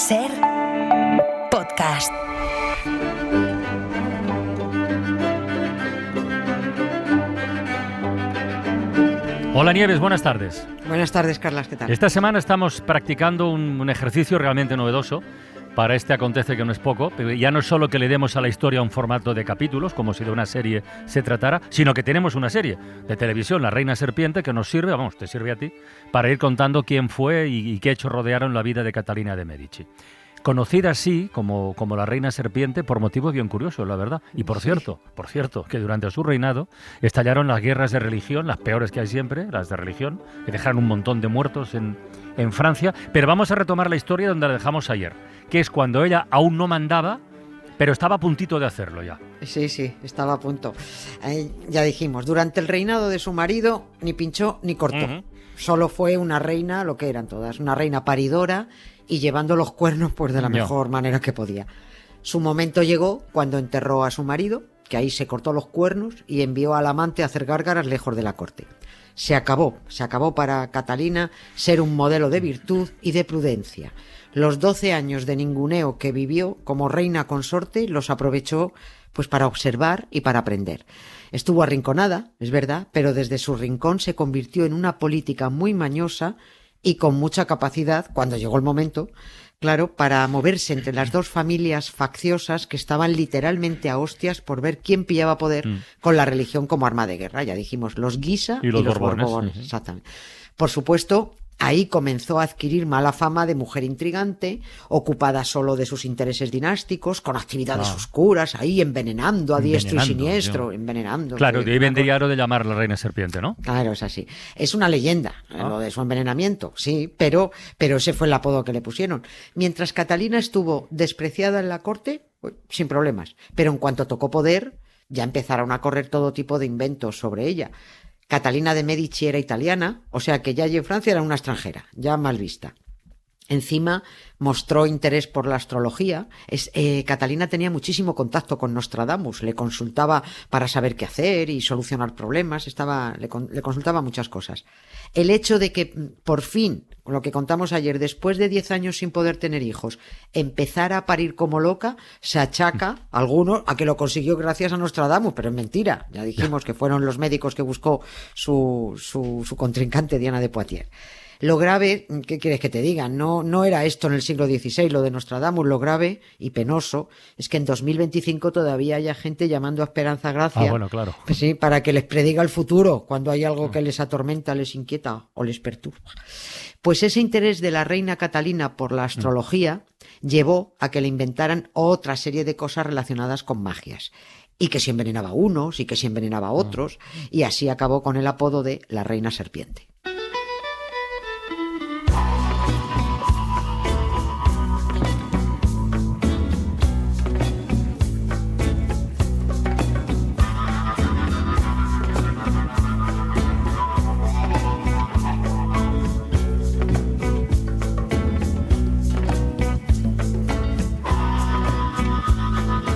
SER Podcast. Hola Nieves, buenas tardes. Buenas tardes, Carlas, ¿qué tal? Esta semana estamos practicando un ejercicio realmente novedoso para este acontece que no es poco, pero ya no es solo que le demos a la historia un formato de capítulos, como si de una serie se tratara, sino que tenemos una serie de televisión, La Reina Serpiente, que nos sirve, vamos, te sirve a ti, para ir contando quién fue y qué hechos rodearon la vida de Catalina de Medici. Conocida así como la Reina Serpiente por motivos bien curiosos, la verdad. Y por cierto, que durante su reinado estallaron las guerras de religión, las peores que hay siempre, las de religión, que dejaron un montón de muertos en Francia. Pero vamos a retomar la historia donde la dejamos ayer, que es cuando ella aún no mandaba, pero estaba a puntito de hacerlo ya. Sí, estaba a punto. Ya dijimos, durante el reinado de su marido ni pinchó ni cortó. Uh-huh. Solo fue una reina, lo que eran todas, una reina paridora y llevando los cuernos pues de la mejor manera que podía. Su momento llegó cuando enterró a su marido, que ahí se cortó los cuernos y envió al amante a hacer gárgaras lejos de la corte. Se acabó para Catalina ser un modelo de virtud y de prudencia. Los 12 años de ninguneo que vivió como reina consorte los aprovechó pues para observar y para aprender. Estuvo arrinconada, es verdad, pero desde su rincón se convirtió en una política muy mañosa y con mucha capacidad, cuando llegó el momento, claro, para moverse entre las dos familias facciosas que estaban literalmente a hostias por ver quién pillaba poder con la religión como arma de guerra. Ya dijimos, los Guisa y los Borbones. Exactamente. Por supuesto, ahí comenzó a adquirir mala fama de mujer intrigante, ocupada solo de sus intereses dinásticos, con actividades oscuras, ahí envenenando a diestro y siniestro, envenenando. Claro, de ahí vendría lo de llamar la Reina Serpiente, ¿no? Claro, es así. Es una leyenda, lo de su envenenamiento, sí, pero ese fue el apodo que le pusieron. Mientras Catalina estuvo despreciada en la corte, sin problemas, pero en cuanto tocó poder, ya empezaron a correr todo tipo de inventos sobre ella. Catalina de Medici era italiana, o sea que ya allí en Francia era una extranjera, ya mal vista. Encima mostró interés por la astrología. Catalina tenía muchísimo contacto con Nostradamus, le consultaba para saber qué hacer y solucionar problemas, le consultaba muchas cosas. El hecho de que por fin, lo que contamos ayer, después de 10 años sin poder tener hijos, empezara a parir como loca, se achaca algunos a que lo consiguió gracias a Nostradamus, pero es mentira. Ya dijimos que fueron los médicos que buscó su contrincante Diana de Poitiers. Lo grave, ¿qué quieres que te diga? No era esto en el siglo XVI, lo de Nostradamus. Lo grave y penoso es que en 2025 todavía haya gente llamando a Esperanza Gracia. Bueno, claro. Pues sí, para que les prediga el futuro cuando hay algo que les atormenta, les inquieta o les perturba. Pues ese interés de la reina Catalina por la astrología llevó a que le inventaran otra serie de cosas relacionadas con magias. Y que se envenenaba a unos y que se envenenaba a otros. Y así acabó con el apodo de la Reina Serpiente.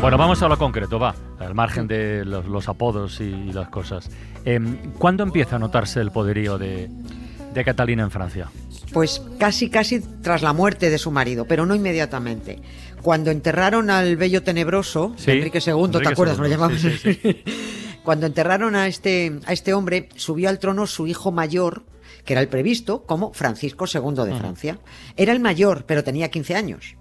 Bueno, vamos a lo concreto, al margen de los apodos y las cosas. ¿Cuándo empieza a notarse el poderío de Catalina en Francia? Pues casi tras la muerte de su marido, pero no inmediatamente. Cuando enterraron al bello tenebroso, Enrique II, ¿te acuerdas? Lo llamaban. Sí. Cuando enterraron a este hombre, subió al trono su hijo mayor, que era el previsto, como Francisco II de Francia. Era el mayor, pero tenía 15 años.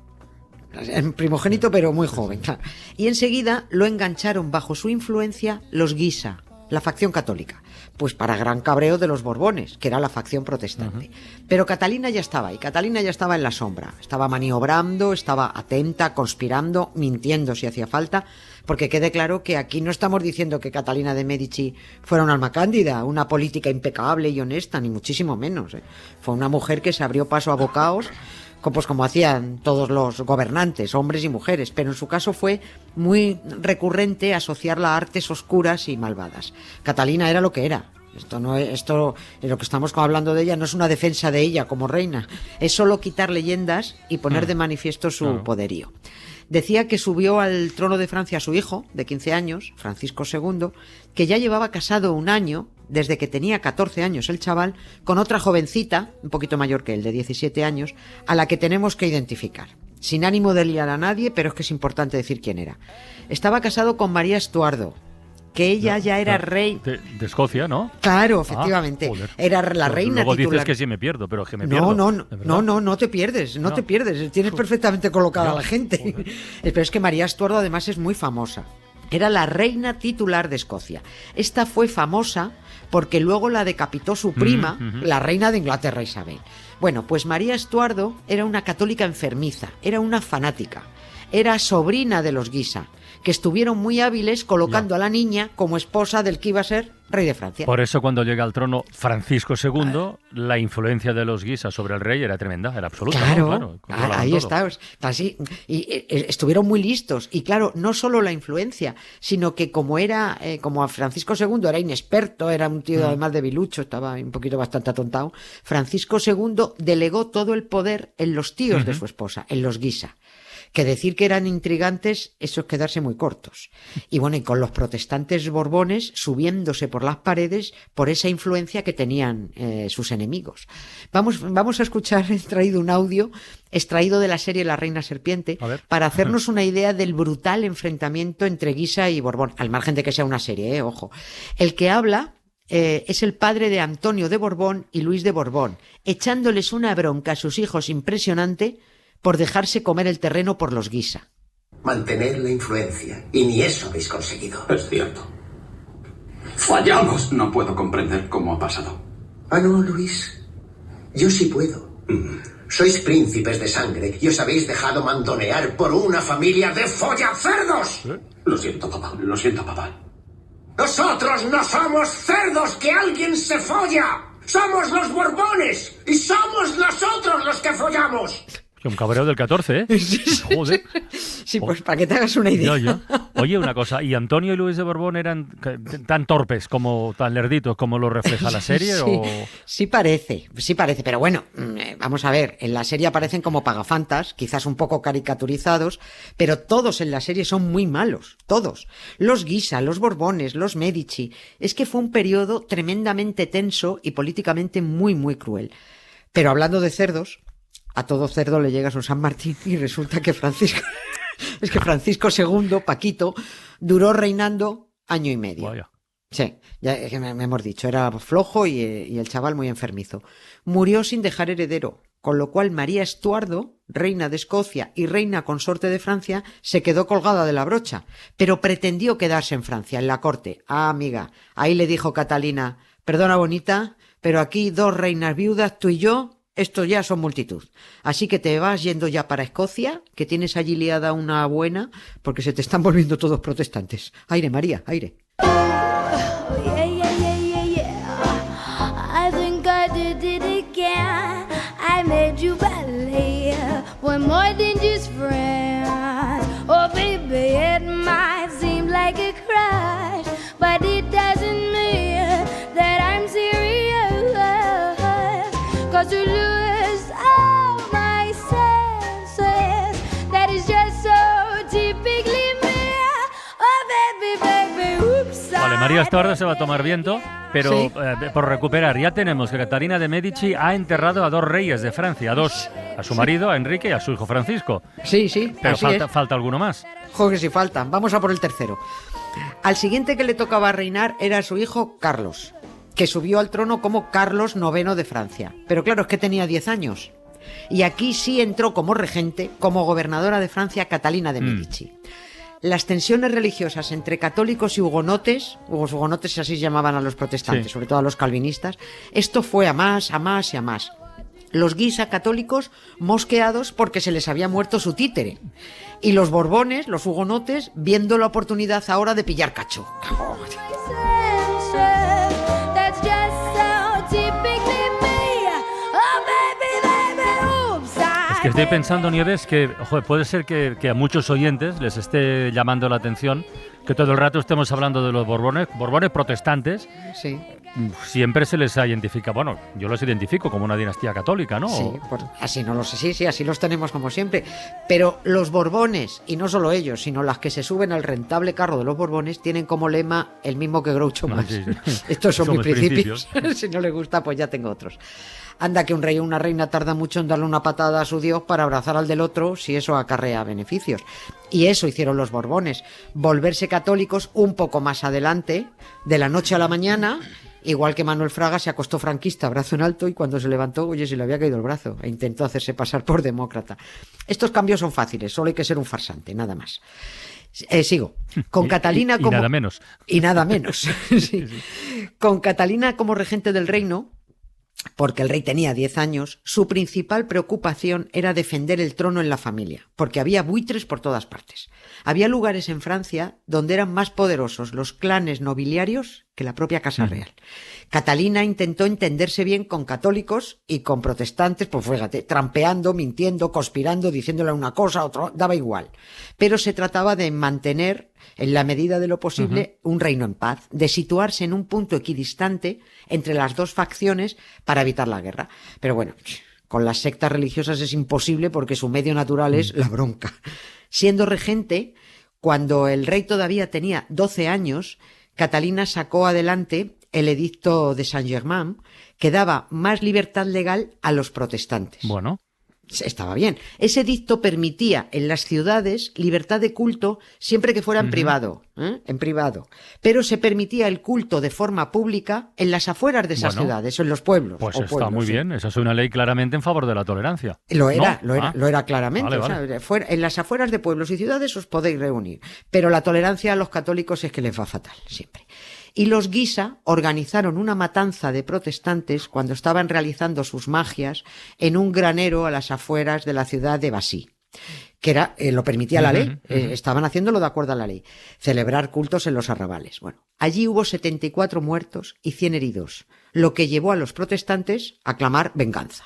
Primogénito, pero muy joven, claro. Y enseguida lo engancharon bajo su influencia los Guisa, la facción católica, pues para gran cabreo de los Borbones, que era la facción protestante. Pero Catalina ya estaba ahí, Catalina ya estaba en la sombra, estaba maniobrando, estaba atenta, conspirando, mintiendo si hacía falta, porque quede claro que aquí no estamos diciendo que Catalina de Medici fuera una alma cándida, una política impecable y honesta, ni muchísimo menos. Fue una mujer que se abrió paso a bocaos, pues como hacían todos los gobernantes, hombres y mujeres, pero en su caso fue muy recurrente asociarla a artes oscuras y malvadas. Catalina era lo que era. Esto lo que estamos hablando de ella no es una defensa de ella como reina, es solo quitar leyendas y poner de manifiesto su poderío. Decía que subió al trono de Francia a su hijo, de 15 años, Francisco II, que ya llevaba casado un año, desde que tenía 14 años el chaval, con otra jovencita, un poquito mayor que él, de 17 años, a la que tenemos que identificar. sin ánimo de liar a nadie, pero es que es importante decir quién era. Estaba casado con María Estuardo, que ella ya era rey... De Escocia, ¿no? Claro, efectivamente. Era la reina luego titular. Dices que sí me pierdo, pero que me pierdo. No te pierdes, no te pierdes. Tienes perfectamente colocada a la gente. Pero es que María Estuardo además es muy famosa. Era la reina titular de Escocia. Esta fue famosa porque luego la decapitó su prima, la reina de Inglaterra, Isabel. Bueno, pues María Estuardo era una católica enfermiza, era una fanática. Era sobrina de los Guisa, que estuvieron muy hábiles colocando a la niña como esposa del que iba a ser rey de Francia. Por eso cuando llega al trono Francisco II, la influencia de los Guisa sobre el rey era tremenda, era absoluta. Claro, ahí está. Así, y estuvieron muy listos. Y claro, no solo la influencia, sino que como a Francisco II era inexperto, era un tío además debilucho, estaba un poquito bastante atontado, Francisco II delegó todo el poder en los tíos de su esposa, en los Guisa. Que decir que eran intrigantes, eso es quedarse muy cortos. Y bueno, y con los protestantes borbones subiéndose por las paredes por esa influencia que tenían sus enemigos. Vamos a escuchar, he traído un audio extraído de la serie La Reina Serpiente para hacernos una idea del brutal enfrentamiento entre Guisa y Borbón, al margen de que sea una serie, ojo. El que habla es el padre de Antonio de Borbón y Luis de Borbón, echándoles una bronca a sus hijos impresionante por dejarse comer el terreno por los Guisa. Mantener la influencia, y ni eso habéis conseguido. Es cierto. ¡Fallamos! No puedo comprender cómo ha pasado. Ah, no, Luis. Yo sí puedo. Sois príncipes de sangre y os habéis dejado mandonear por una familia de follacerdos. Lo siento, papá. Lo siento, papá. Nosotros no somos cerdos que alguien se folla. Somos los Borbones y somos nosotros los que follamos. Un cabreo del 14, ¿eh? Joder. Sí, pues para que te hagas una idea. Ya. Oye, una cosa, ¿y Antonio y Luis de Borbón eran tan torpes, tan lerditos como lo refleja la serie? Sí parece, pero bueno, vamos a ver, en la serie aparecen como pagafantas, quizás un poco caricaturizados, pero todos en la serie son muy malos, todos. Los Guisa, los Borbones, los Medici. Es que fue un periodo tremendamente tenso y políticamente muy, muy cruel. Pero hablando de cerdos... A todo cerdo le llega su San Martín y resulta que Francisco II, Paquito, duró reinando año y medio. Vaya. Sí, ya me hemos dicho, era flojo y el chaval muy enfermizo. Murió sin dejar heredero, con lo cual María Estuardo, reina de Escocia y reina consorte de Francia, se quedó colgada de la brocha, pero pretendió quedarse en Francia, en la corte. Ah, amiga, ahí le dijo Catalina, perdona bonita, pero aquí 2 reinas viudas, tú y yo... Estos ya son multitud. Así que te vas yendo ya para Escocia, que tienes allí liada una buena, porque se te están volviendo todos protestantes. Aire, María, aire. I think I did it again. I made you ballet. We're more than just friends. Oh, baby, it might seem like a crush, but it doesn't mean that I'm serious. 'Cause you lose all my senses. That is just so typically me. Oh, baby, oops. Vale, María Estuardo se va a tomar viento, pero sí. Por recuperar, ya tenemos que Catalina de Medici ha enterrado a 2 reyes de Francia, a su marido, a Enrique, y a su hijo Francisco. Sí. Pero falta alguno más. Joder, si faltan. Vamos a por el tercero. Al siguiente que le tocaba reinar era su hijo Carlos, que subió al trono como Carlos IX de Francia. Pero claro, es que tenía 10 años. Y aquí sí entró como regente, como gobernadora de Francia, Catalina de Medici. Las tensiones religiosas entre católicos y hugonotes así se llamaban a los protestantes, sobre todo a los calvinistas, esto fue a más. Los Guisa católicos mosqueados porque se les había muerto su títere. Y los Borbones, los hugonotes, viendo la oportunidad ahora de pillar cacho. Que estoy pensando, Nieves, que puede ser que a muchos oyentes les esté llamando la atención que todo el rato estemos hablando de los Borbones protestantes. Sí. Siempre se les ha identificado, bueno, yo los identifico como una dinastía católica, ¿no? Sí, así no lo sé, sí, así los tenemos como siempre. Pero los Borbones, y no solo ellos, sino las que se suben al rentable carro de los Borbones, tienen como lema el mismo que Groucho Marx. Sí. Estos son mis principios. Si no les gusta, pues ya tengo otros. Anda que un rey o una reina tarda mucho en darle una patada a su dios para abrazar al del otro si eso acarrea beneficios. Y eso hicieron los Borbones, volverse católicos un poco más adelante, de la noche a la mañana. Igual que Manuel Fraga se acostó franquista, brazo en alto, y cuando se levantó, oye, se le había caído el brazo, e intentó hacerse pasar por demócrata. Estos cambios son fáciles, solo hay que ser un farsante, nada más. Sigo. Con Catalina como... Y nada menos. Y nada menos. Sí. Con Catalina como regente del reino, porque el rey tenía 10 años, su principal preocupación era defender el trono en la familia, porque había buitres por todas partes. Había lugares en Francia donde eran más poderosos los clanes nobiliarios que la propia Casa Real. Catalina intentó entenderse bien con católicos y con protestantes, pues fíjate, trampeando, mintiendo, conspirando, diciéndole una cosa, otra, daba igual. Pero se trataba de mantener, en la medida de lo posible, un reino en paz, de situarse en un punto equidistante entre las dos facciones para evitar la guerra. Pero bueno, con las sectas religiosas es imposible porque su medio natural es la bronca. Siendo regente, cuando el rey todavía tenía 12 años, Catalina sacó adelante el edicto de Saint-Germain, que daba más libertad legal a los protestantes. Bueno. Estaba bien. Ese edicto permitía en las ciudades libertad de culto siempre que fuera en privado, en privado. Pero se permitía el culto de forma pública en las afueras de esas ciudades, o en los pueblos. Pues o está pueblos, muy bien. Esa es una ley claramente en favor de la tolerancia. Lo era, ¿no? lo era claramente. Vale. O sea, en las afueras de pueblos y ciudades os podéis reunir. Pero la tolerancia a los católicos es que les va fatal, siempre. Y los Guisa organizaron una matanza de protestantes cuando estaban realizando sus magias en un granero a las afueras de la ciudad de Basí, que era, lo permitía la ley, estaban haciéndolo de acuerdo a la ley, celebrar cultos en los arrabales. Bueno, allí hubo 74 muertos y 100 heridos, lo que llevó a los protestantes a clamar venganza.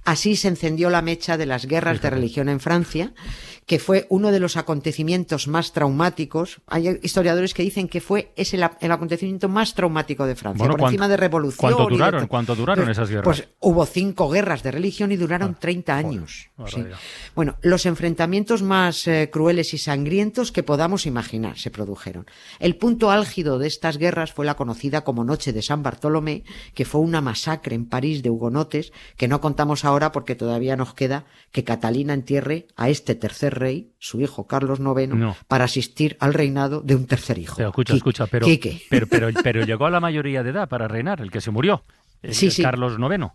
Así se encendió la mecha de las guerras de religión en Francia, que fue uno de los acontecimientos más traumáticos. Hay historiadores que dicen que es el acontecimiento más traumático de Francia, por encima de revolución. ¿Cuánto duraron esas guerras? Pues hubo 5 guerras de religión y duraron 30 años. Sí. Bueno, los enfrentamientos más crueles y sangrientos que podamos imaginar se produjeron. El punto álgido de estas guerras fue la conocida como Noche de San Bartolomé, que fue una masacre en París de hugonotes que no contamos ahora porque todavía nos queda que Catalina entierre a este tercer rey, su hijo Carlos IX, para asistir al reinado de un tercer hijo. Pero escucha, pero llegó a la mayoría de edad para reinar, el que se murió, Carlos IX.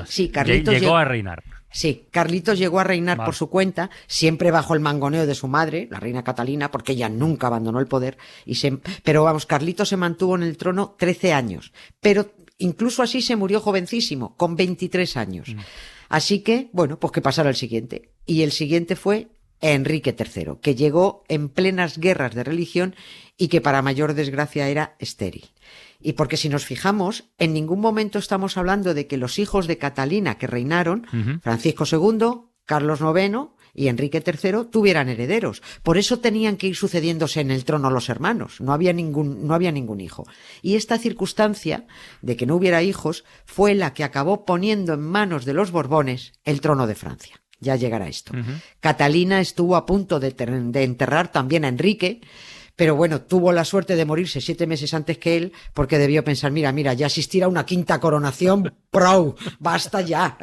Sí, Carlitos llegó a reinar. Sí, Carlitos llegó a reinar por su cuenta, siempre bajo el mangoneo de su madre, la reina Catalina, porque ella nunca abandonó el poder. Pero vamos, Carlitos se mantuvo en el trono 13 años, pero incluso así se murió jovencísimo, con 23 años. Así que, bueno, pues que pasara el siguiente. Y el siguiente fue Enrique III, que llegó en plenas guerras de religión y que para mayor desgracia era estéril. Y porque si nos fijamos, en ningún momento estamos hablando de que los hijos de Catalina que reinaron, Francisco II, Carlos IX y Enrique III, tuvieran herederos. Por eso tenían que ir sucediéndose en el trono los hermanos. No había ningún hijo. Y esta circunstancia de que no hubiera hijos fue la que acabó poniendo en manos de los Borbones el trono de Francia. Ya llegará esto. Catalina estuvo a punto de enterrar también a Enrique, pero bueno, tuvo la suerte de morirse 7 meses antes que él, porque debió pensar, mira, ya asistir a una quinta coronación, basta ya.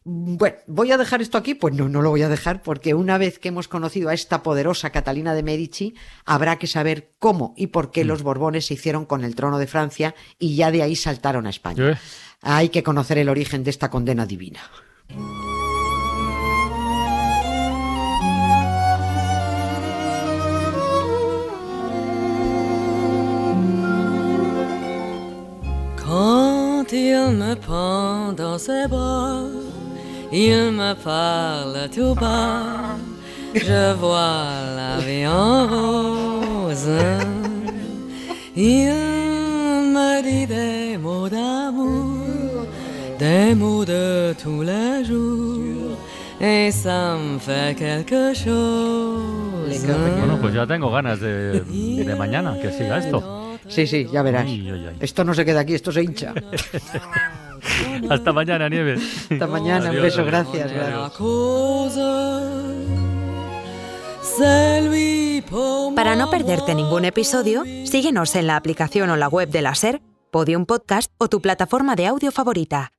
Bueno, ¿voy a dejar esto aquí? Pues no lo voy a dejar, porque una vez que hemos conocido a esta poderosa Catalina de Medici, habrá que saber cómo y por qué los Borbones se hicieron con el trono de Francia y ya de ahí saltaron a España. Hay que conocer el origen de esta condena divina. Quand il me prend dans ses bras, il me parle tout bas, je vois la vie en rose. Il me dit des mots d'amour, des mots de tous les jours, et ça me fait quelque chose. Bueno, pues ya tengo ganas de mañana que siga esto. Sí, ya verás. Esto no se queda aquí, esto se hincha. Hasta mañana, Nieves. Hasta mañana, adiós, un beso, gracias. Para no perderte ningún episodio, síguenos en la aplicación o la web de la SER, Podium Podcast o tu plataforma de audio favorita.